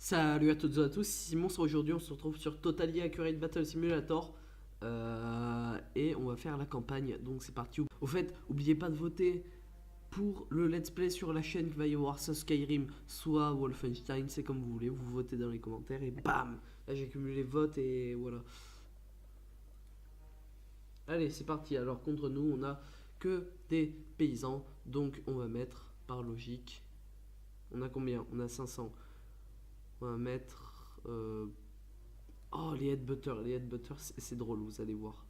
Salut à toutes et à tous, c'est Simon. Aujourd'hui on se retrouve sur Totally Accurate Battle Simulator et on va faire la campagne, donc c'est parti. Au fait, n'oubliez pas de voter pour le let's play sur la chaîne qui va y avoir soit Skyrim, soit Wolfenstein, c'est comme vous voulez, vous votez dans les commentaires et bam. Là j'ai cumulé les votes et voilà. Allez, c'est parti. Alors contre nous on a que des paysans, donc on va mettre par logique. On a combien? On a 500. On va mettre oh, les headbutters, c'est drôle, vous allez voir.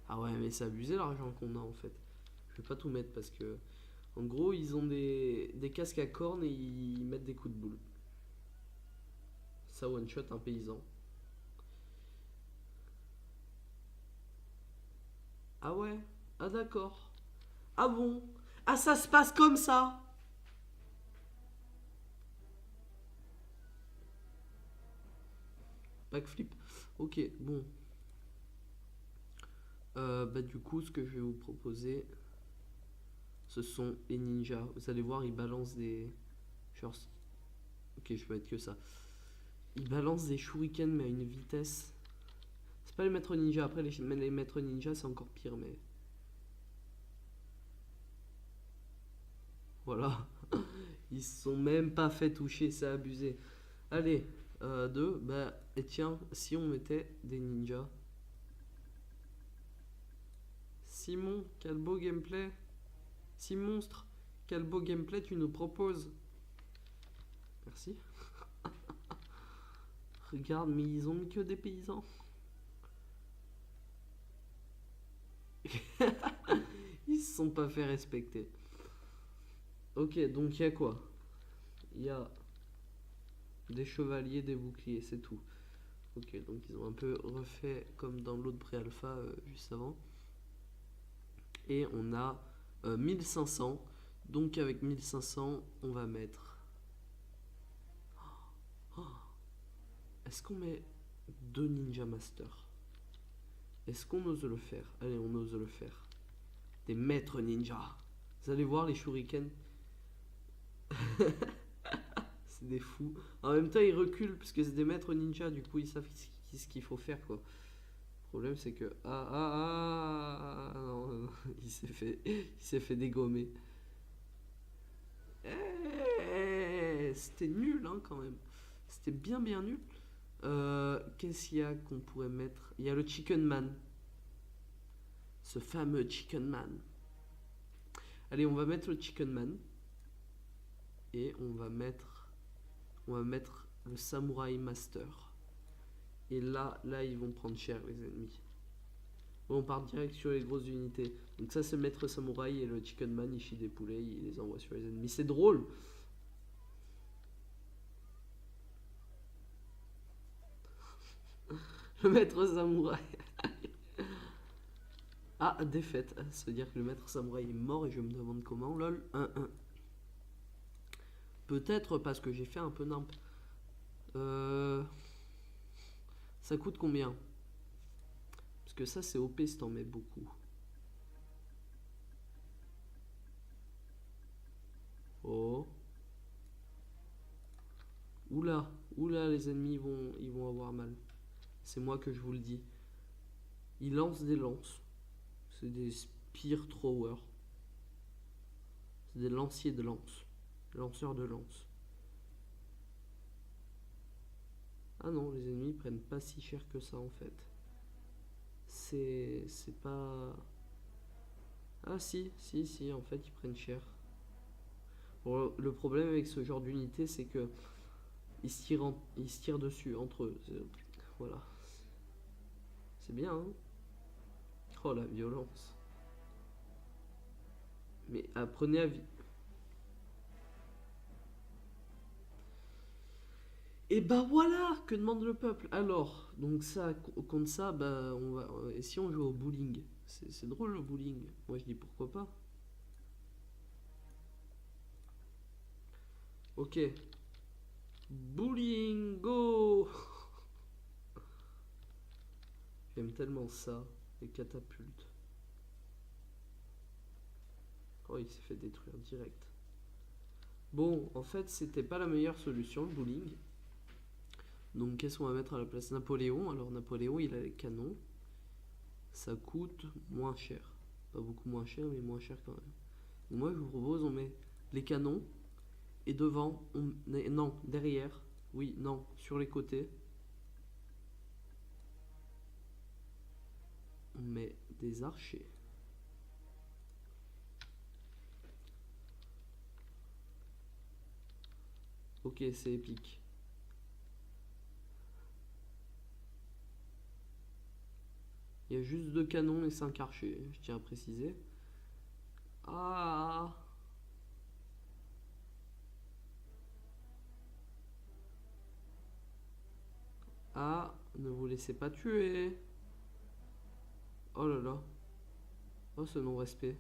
Ah ouais, mais c'est abusé l'argent qu'on a en fait. Je vais pas tout mettre parce que, en gros, ils ont des casques à cornes et ils mettent des coups de boule. Ça one shot un paysan. Ah ouais? Ah d'accord. Ah bon? Ah, ça se passe comme ça? Backflip. Ok, bon. Bah du coup, ce que je vais vous proposer, ce sont les ninjas. Vous allez voir, ils balancent des... Genre... Ok, je peux mettre que ça. Ils balancent des shurikens mais à une vitesse. C'est pas les maîtres ninja. Après les maîtres ninja c'est encore pire, mais voilà. Ils se sont même pas fait toucher, c'est abusé. Allez, deux. Bah et tiens, si on mettait des ninjas. Simon, quel beau gameplay. Si monstre, quel beau gameplay tu nous proposes. Merci. Regarde, mais ils ont mis que des paysans. Ils se sont pas fait respecter. Ok, donc il y a quoi? Il y a des chevaliers, des boucliers, c'est tout. Ok, donc ils ont un peu refait comme dans l'autre pré-alpha juste avant. Et on a 1500. Donc avec 1500, on va mettre... Oh, est-ce qu'on met deux Ninja Master? Est-ce qu'on ose le faire? Allez, on ose le faire. Des maîtres ninja. Vous allez voir les shurikens. C'est des fous. En même temps, ils reculent parce que c'est des maîtres ninja. Du coup, ils savent ce qu'il faut faire, quoi. Le problème, c'est que... non, non, il s'est fait dégommer. C'était nul, hein, quand même. C'était bien, bien nul. Qu'est-ce qu'il y a qu'on pourrait mettre? Il y a le Chicken Man. Ce fameux Chicken Man. Allez, on va mettre le Chicken Man. Et on va mettre le Samurai Master. Et là, ils vont prendre cher, les ennemis. Bon, on part direct sur les grosses unités. Donc ça, c'est le maître samouraï et le Chicken Man, il chie des poulets, il les envoie sur les ennemis. C'est drôle. Le maître samouraï. Ah, défaite. Ça veut dire que le maître samouraï est mort et je me demande comment. Lol, 1-1. Peut-être parce que j'ai fait un peu nimp. Ça coûte combien? Parce que ça, c'est OP si t'en mets beaucoup. Oh. Oula, oula, les ennemis ils vont avoir mal. C'est moi que je vous le dis. Ils lancent des lances. C'est des spear throwers. C'est des lanciers de lance. Lanceurs de lance. Ah non, les ennemis prennent pas si cher que ça en fait. C'est pas... Ah si, en fait ils prennent cher. Bon, le problème avec ce genre d'unité c'est que ils se tirent dessus entre eux. Voilà. C'est bien, hein. Oh la violence. Mais apprenez à vivre. Et bah voilà, que demande le peuple. Alors, donc ça, contre ça, bah on va. Et si on joue au bowling? C'est drôle le bowling. Moi je dis pourquoi pas. Ok. Bowling, go. J'aime tellement ça, les catapultes. Oh, il s'est fait détruire direct. Bon, en fait, c'était pas la meilleure solution, le bowling. Donc, qu'est-ce qu'on va mettre à la place? Napoléon. Alors, Napoléon, il a les canons. Ça coûte moins cher. Pas beaucoup moins cher, mais moins cher quand même. Donc, moi, je vous propose, on met les canons. Et devant, non, derrière. Oui, non, sur les côtés. On met des archers. Ok, c'est épique. Il y a juste 2 canons et 5 archers, je tiens à préciser. Ah! Ah, ne vous laissez pas tuer. Oh là là. Oh, ce non-respect.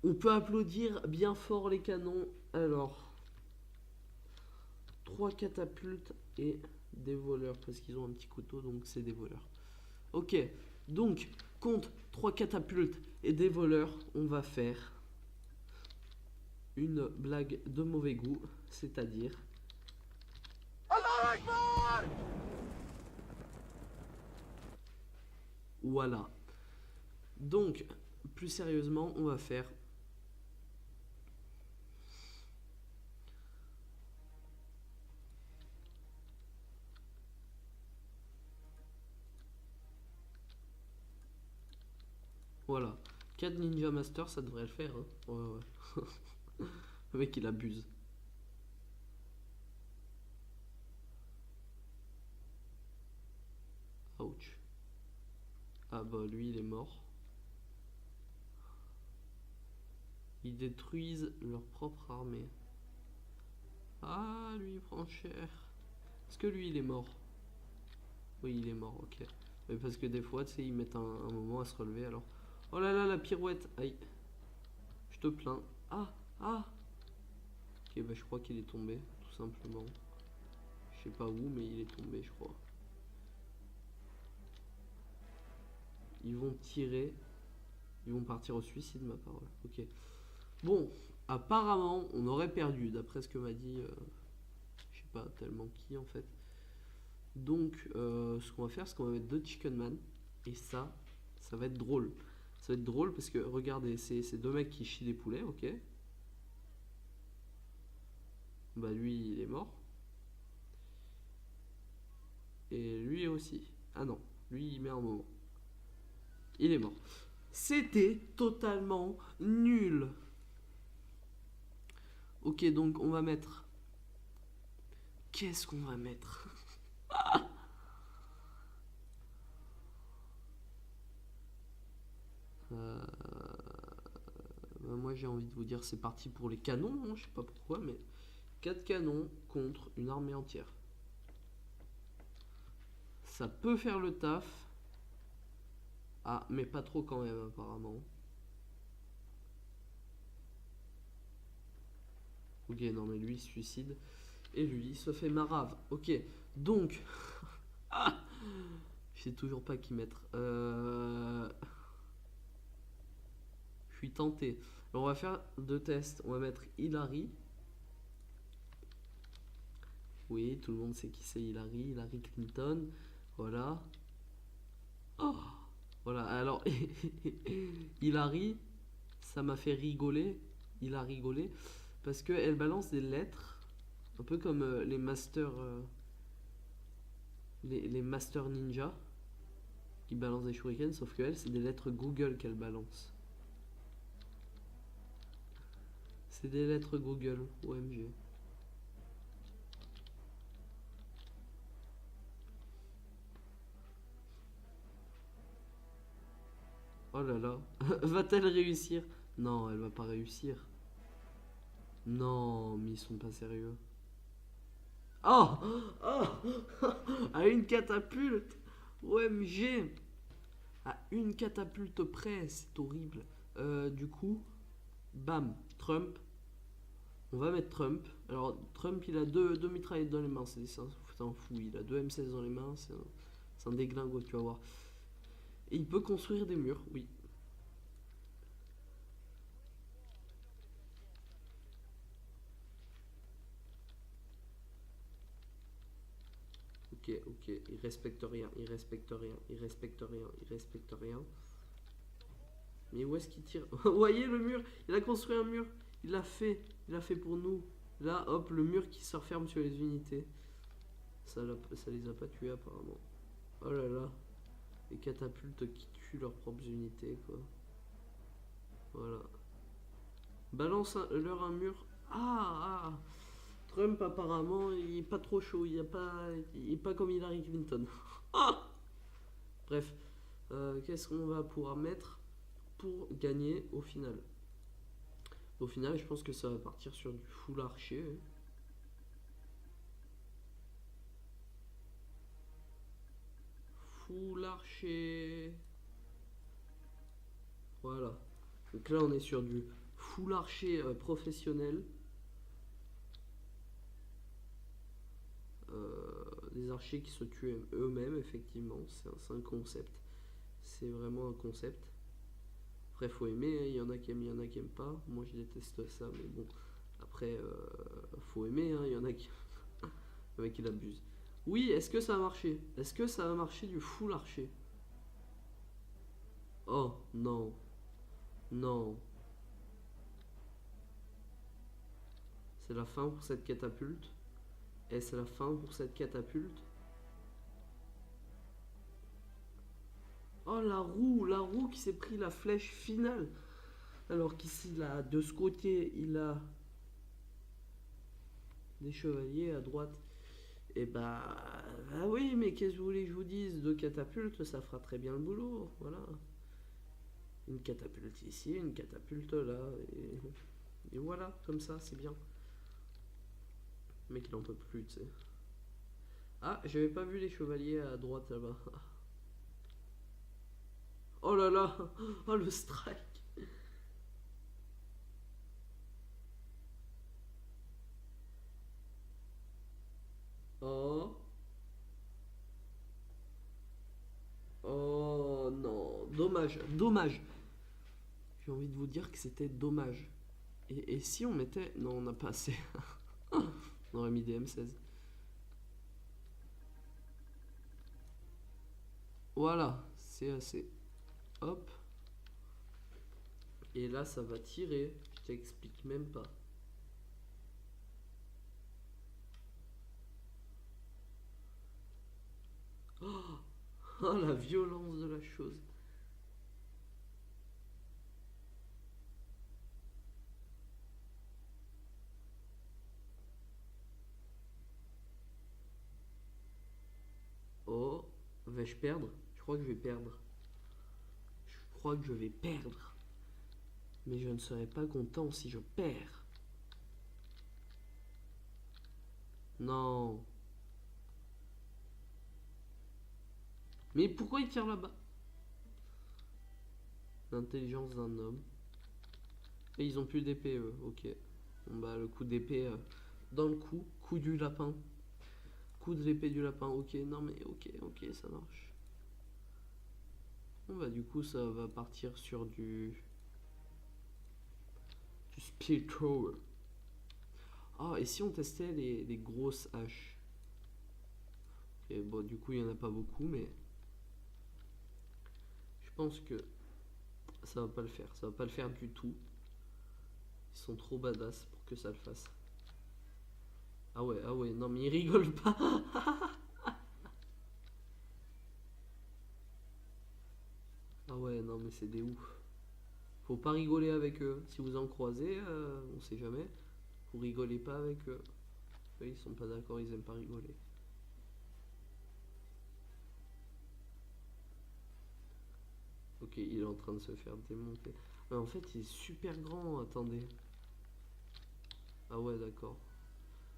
On peut applaudir bien fort les canons. Alors, 3 catapultes et des voleurs, parce qu'ils ont un petit couteau, donc c'est des voleurs. Ok, donc, contre 3 catapultes et des voleurs, on va faire une blague de mauvais goût, c'est-à-dire... Voilà. Donc, plus sérieusement, on va faire... Voilà. 4 Ninja Master, ça devrait le faire. Hein. Ouais, ouais. Le mec, il abuse. Ouch. Ah bah, lui, il est mort. Ils détruisent leur propre armée. Ah, lui, il prend cher. Est-ce que lui, il est mort? Oui, il est mort, ok. Mais parce que des fois, tu sais, ils mettent un moment à se relever, alors... Oh là là, la pirouette. Aïe. Je te plains. Ah, ah. Ok, bah je crois qu'il est tombé, tout simplement. Je sais pas où, mais il est tombé, je crois. Ils vont tirer. Ils vont partir au suicide, ma parole. Ok. Bon, apparemment, on aurait perdu, d'après ce que m'a dit... je sais pas tellement qui, en fait. Donc, ce qu'on va faire, c'est qu'on va mettre 2 Chicken Man. Et ça va être drôle. Ça va être drôle parce que, regardez, c'est 2 mecs qui chient des poulets, ok. Bah lui, il est mort. Et lui aussi. Ah non, lui, il met un moment. Il est mort. C'était totalement nul. Ok, donc on va mettre... Qu'est-ce qu'on va mettre? Bah, moi j'ai envie de vous dire c'est parti pour les canons, hein, je sais pas pourquoi, mais 4 canons contre une armée entière. Ça peut faire le taf. Ah, mais pas trop quand même apparemment. Ok, non mais lui il se suicide. Et lui il se fait marave. Ok, donc... Je sais toujours pas qui mettre. Je suis tenté. Alors, on va faire 2 tests. On va mettre Hillary. Oui, tout le monde sait qui c'est Hillary. Hillary Clinton. Voilà. Oh, voilà. Alors, Hillary, ça m'a fait rigoler. Il a rigolé. Parce qu'elle balance des lettres. Un peu comme les masters. Les masters ninja. Qui balancent des shurikens. Sauf que elle, c'est des lettres Google qu'elle balance. C'est des lettres Google. OMG. Oh là là. Va-t-elle réussir? Non, elle va pas réussir. Non, mais ils sont pas sérieux. Oh, oh à une catapulte. OMG. À une catapulte près, c'est horrible. Du coup, bam, Trump. On va mettre Trump. Alors, Trump, il a deux mitraillettes dans les mains. C'est un fou. Il a 2 M16 dans les mains. C'est un déglingo, tu vas voir. Et il peut construire des murs, oui. ok. Il respecte rien, il respecte rien, il respecte rien, il respecte rien. Mais où est-ce qu'il tire? Vous voyez le mur? Il a construit un mur. Il l'a fait. Il l'a fait pour nous. Là, hop, le mur qui se referme sur les unités. Ça les a pas tués apparemment. Oh là là. Les catapultes qui tuent leurs propres unités, quoi. Voilà. Balance leur un mur. Ah. Trump apparemment il est pas trop chaud. Il est pas comme Hillary Clinton. Ah. Bref. Qu'est-ce qu'on va pouvoir mettre pour gagner au final? Au final, je pense que ça va partir sur du full archer. Full archer. Voilà. Donc là, on est sur du full archer professionnel. Des archers qui se tuent eux-mêmes, effectivement. C'est un concept. C'est vraiment un concept. Après, faut aimer. Hein. Il y en a qui aiment, il y en a qui aiment pas. Moi, je déteste ça, mais bon. Après, faut aimer. Hein. Il y en a qui, le mec, il abuse. Oui, est-ce que ça a marché? Est-ce que ça a marché du full archer? Oh, non. Non. C'est la fin pour cette catapulte. Et c'est la fin pour cette catapulte. Oh, la roue qui s'est pris la flèche finale. Alors qu'ici, là, de ce côté, il a des chevaliers à droite. Et bah oui, mais qu'est-ce que vous voulez que je vous dise? Deux catapultes, ça fera très bien le boulot. Voilà. Une catapulte ici, une catapulte là. Et voilà, comme ça, c'est bien. Le mec, il en peut plus, tu sais. Ah, j'avais pas vu les chevaliers à droite là-bas. Oh là là. Oh, le strike. Oh. Oh non. Dommage, dommage. J'ai envie de vous dire que c'était dommage. Et si on mettait... Non, on n'a pas assez. On aurait mis des M16. Voilà, c'est assez. Hop. Et là, ça va tirer. Je t'explique même pas. Oh, oh, la violence de la chose. Oh, vais-je perdre? Je crois que je vais perdre. Je crois que je vais perdre. Mais je ne serai pas content si je perds. Non. Mais pourquoi il tire là-bas? L'intelligence d'un homme. Et ils ont plus d'épée, eux. Ok. Bon, bah, le coup d'épée dans le cou. Coup du lapin. Coup de l'épée du lapin. Ok, non mais ok, ça marche. Bon, bah, du coup, ça va partir sur du speed thrower. Ah, et si on testait les grosses haches? Et bon, du coup, il n'y en a pas beaucoup, mais je pense que ça va pas le faire. Ça va pas le faire du tout. Ils sont trop badass pour que ça le fasse. Ah ouais, non mais ils rigolent pas. Ah ouais, non mais c'est des ouf. Faut pas rigoler avec eux. Si vous en croisez, on sait jamais. Vous rigolez pas avec eux. Eux, ils sont pas d'accord, ils aiment pas rigoler. Ok, il est en train de se faire démonter. Mais en fait, il est super grand, attendez. Ah ouais, d'accord.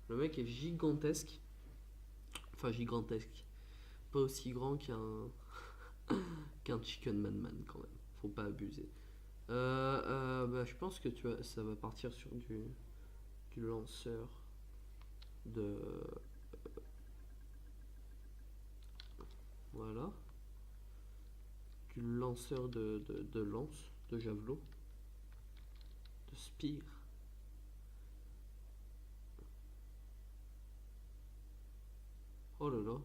Le mec est gigantesque. Enfin, gigantesque. Pas aussi grand qu'un Chicken Man quand même. Faut pas abuser. Bah, je pense que ça va partir sur du lanceur de... Voilà. Du lanceur de lance, de javelot, de spear. Oh là là.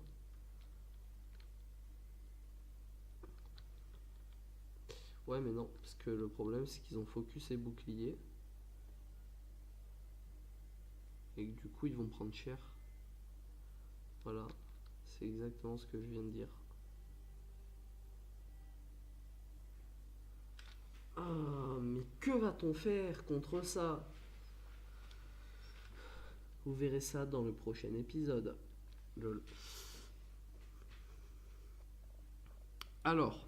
Ouais, mais non, parce que le problème, c'est qu'ils ont focus et bouclier. Et que du coup, ils vont prendre cher. Voilà, c'est exactement ce que je viens de dire. Ah, mais que va-t-on faire contre ça? Vous verrez ça dans le prochain épisode. Lol. Alors,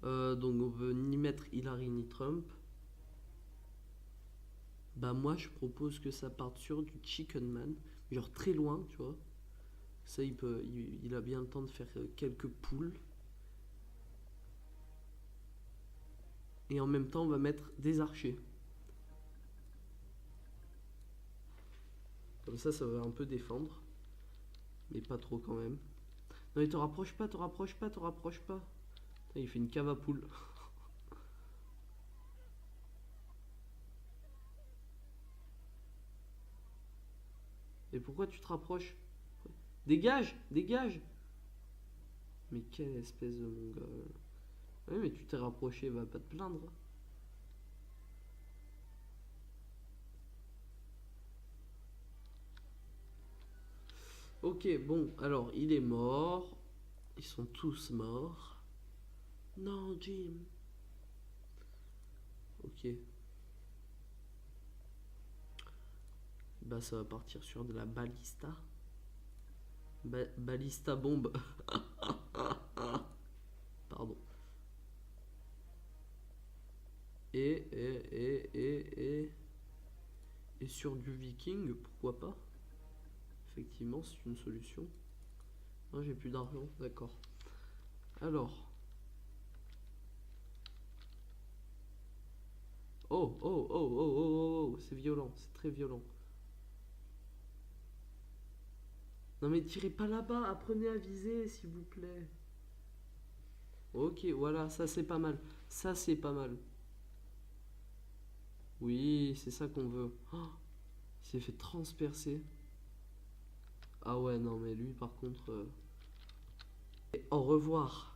donc on veut ni mettre Hillary ni Trump. Bah moi je propose que ça parte sur du Chicken Man, genre très loin, tu vois. Ça il a bien le temps de faire quelques poules. Et en même temps on va mettre des archers. Comme ça va un peu défendre. Mais pas trop quand même. Non mais te rapproche pas, te rapproche pas, te rapproche pas. Putain, il fait une cave à poules. Et pourquoi tu te rapproches? Dégage, dégage. Mais quelle espèce de mongol. Oui mais tu t'es rapproché, va pas te plaindre. Ok, bon, alors il est mort. Ils sont tous morts. Non, Jim. Ok. Bah ça va partir sur de la balista. Balista bombe. Pardon. Et sur du viking, pourquoi pas? Effectivement, c'est une solution. Non, j'ai plus d'argent, d'accord. Alors. Oh, oh, oh, oh, oh, oh, oh, c'est violent, c'est très violent. Non mais tirez pas là-bas, apprenez à viser, s'il vous plaît. Ok, voilà, ça c'est pas mal. Ça c'est pas mal. Oui, c'est ça qu'on veut. Oh, il s'est fait transpercer. Ah ouais, non mais lui par contre... Au revoir.